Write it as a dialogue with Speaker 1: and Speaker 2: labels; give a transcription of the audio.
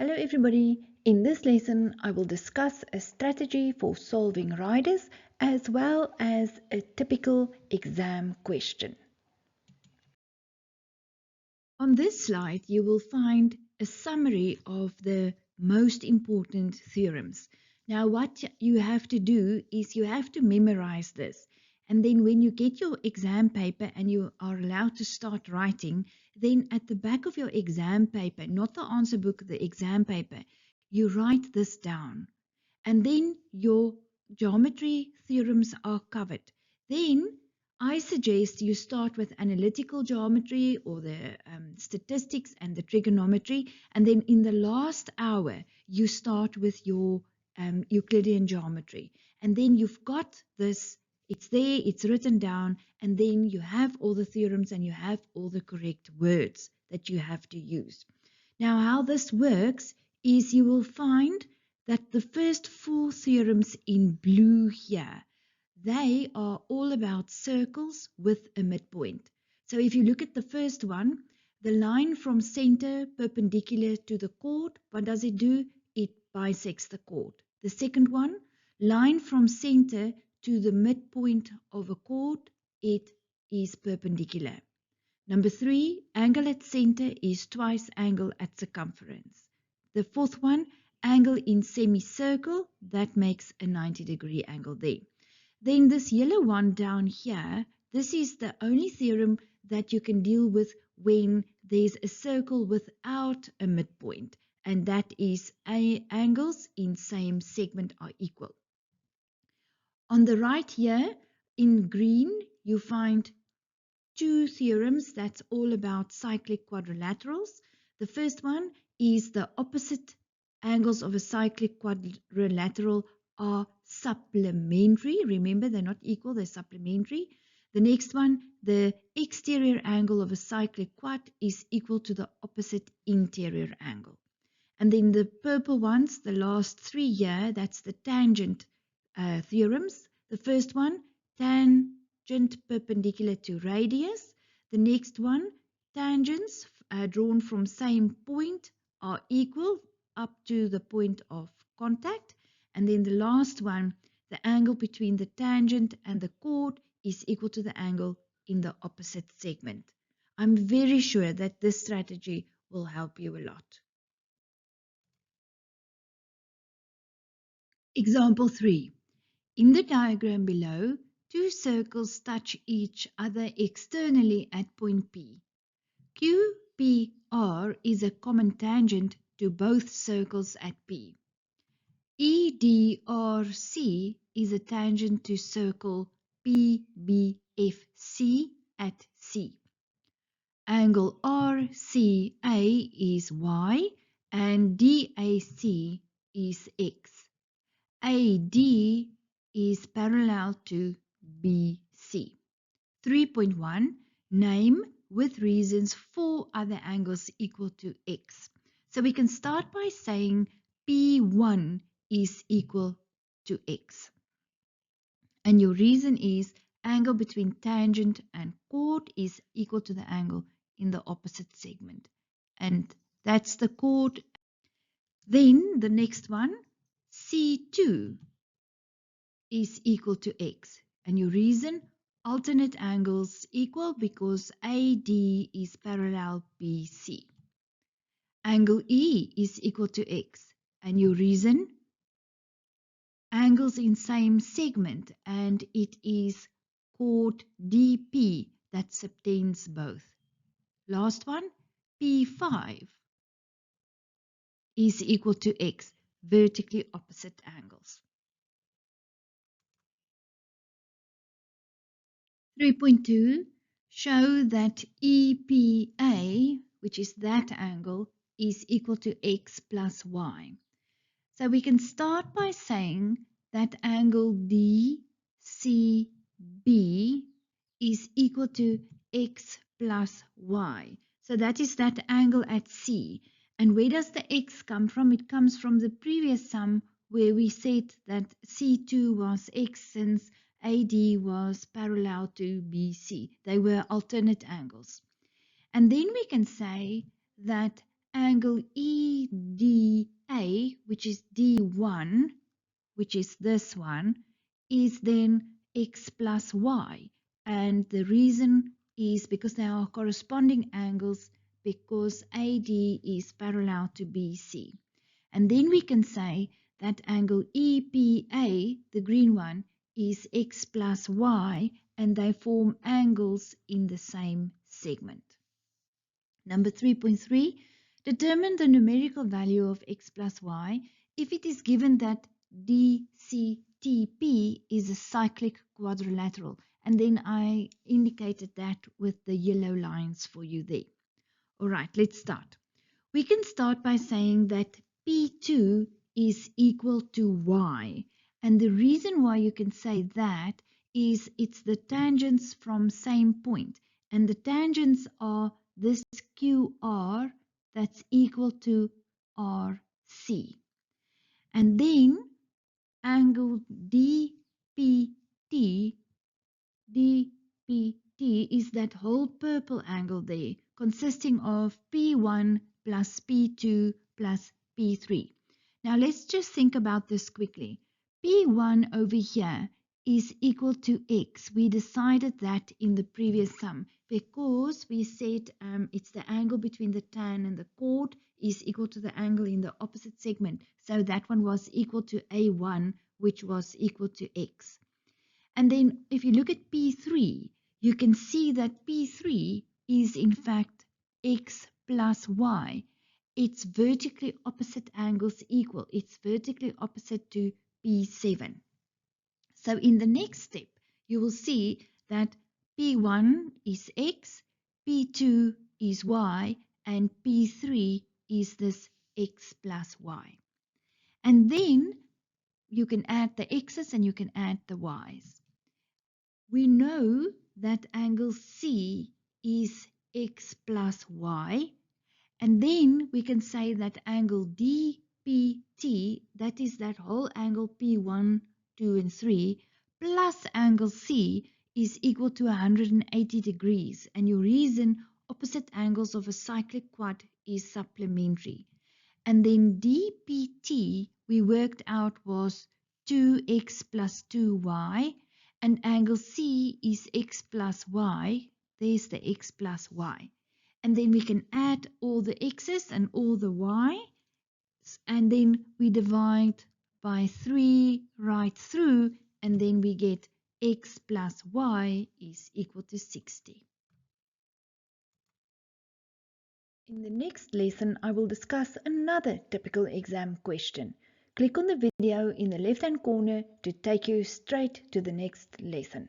Speaker 1: Hello everybody, in this lesson I will discuss a strategy for solving riders as well as a typical exam question. On this slide you will find a summary of the most important theorems. Now what you have to do is you have to memorize this, and then when you get your exam paper and you are allowed to start writing, then at the back of your exam paper, not the answer book, the exam paper, you write this down. And then your geometry theorems are covered. Then I suggest you start with analytical geometry or the statistics and the trigonometry, and then in the last hour you start with your Euclidean geometry. And then you've got this, it's there, it's written down, and then you have all the theorems and you have all the correct words that you have to use. Now how this works is you will find that the first four theorems in blue here, they are all about circles with a midpoint. So if you look at the first one, the line from center perpendicular to the chord, what does it do? It bisects the chord. The second one, line from center to the midpoint of a chord, it is perpendicular. Number 3, angle at center is twice angle at circumference. The fourth one, angle in semicircle, that makes a 90-degree angle there. Then this yellow one down here, this is the only theorem that you can deal with when there's a circle without a midpoint, and that is angles in same segment are equal. On the right here, in green, you find two theorems that's all about cyclic quadrilaterals. The first one is the opposite angles of a cyclic quadrilateral are supplementary. Remember, they're not equal, they're supplementary. The next one, the exterior angle of a cyclic quad is equal to the opposite interior angle. And then the purple ones, the last three here, that's the tangent theorems. The first one, tangent perpendicular to radius. The next one, tangents drawn from same point are equal up to the point of contact. And then the last one, the angle between the tangent and the chord is equal to the angle in the opposite segment. I'm very sure that this strategy will help you a lot. Example 3. In the diagram below, two circles touch each other externally at point P. QPR is a common tangent to both circles at P. EDRC is a tangent to circle PBFC at C. Angle RCA is Y and DAC is X. AD is parallel to BC. 3.1. Name with reasons 4 other angles equal to X. So we can start by saying P1 is equal to X. And your reason is angle between tangent and chord is equal to the angle in the opposite segment. And that's the chord. Then the next one, C2 is equal to X. And your reason, alternate angles equal because AD is parallel BC. Angle E is equal to X. And your reason, angles in same segment, and it is chord DP that subtends both. Last one, P5 is equal to X, vertically opposite angles. 3.2, show that EPA, which is that angle, is equal to X plus Y. So we can start by saying that angle DCB is equal to X plus Y. So that is that angle at C. And where does the X come from? It comes from the previous sum where we said that C2 was X since AD was parallel to BC. They were alternate angles. And then we can say that angle EDRC dA, which is D1, which is this one, is then x plus y. And the reason is because they are corresponding angles, because AD is parallel to BC. And then we can say that angle EPA, the green one, is x plus y, and they form angles in the same segment. Number 3.3, determine the numerical value of x plus y if it is given that DCTP is a cyclic quadrilateral. And then I indicated that with the yellow lines for you there. All right, let's start. We can start by saying that P2 is equal to y. And the reason why you can say that is it's the tangents from same point. And the tangents are this QR that's equal to RC. And then angle DPT is that whole purple angle there, consisting of P1 plus P2 plus P3. Now let's just think about this quickly. P1 over here is equal to x. We decided that in the previous sum because we said it's the angle between the tan and the chord is equal to the angle in the opposite segment. So that one was equal to A1, which was equal to x. And then if you look at P3, you can see that P3 is in fact x plus y. Its vertically opposite angles equal. It's vertically opposite to P7. So in the next step, you will see that P1 is x, P2 is y, and P3 is this x plus y. And then you can add the x's and you can add the y's. We know that angle C is x plus y, and then we can say that angle DPT, that is that whole angle P1, 2, and 3, plus angle C is equal to 180 degrees. And your reason, opposite angles of a cyclic quad is supplementary. And then DPT, we worked out was 2x plus 2y, and angle C is x plus y. There's the x plus y. And then we can add all the x's and all the y's, and then we divide by 3 right through, and then we get x plus y is equal to 60. In the next lesson, I will discuss another typical exam question. Click on the video in the left-hand corner to take you straight to the next lesson.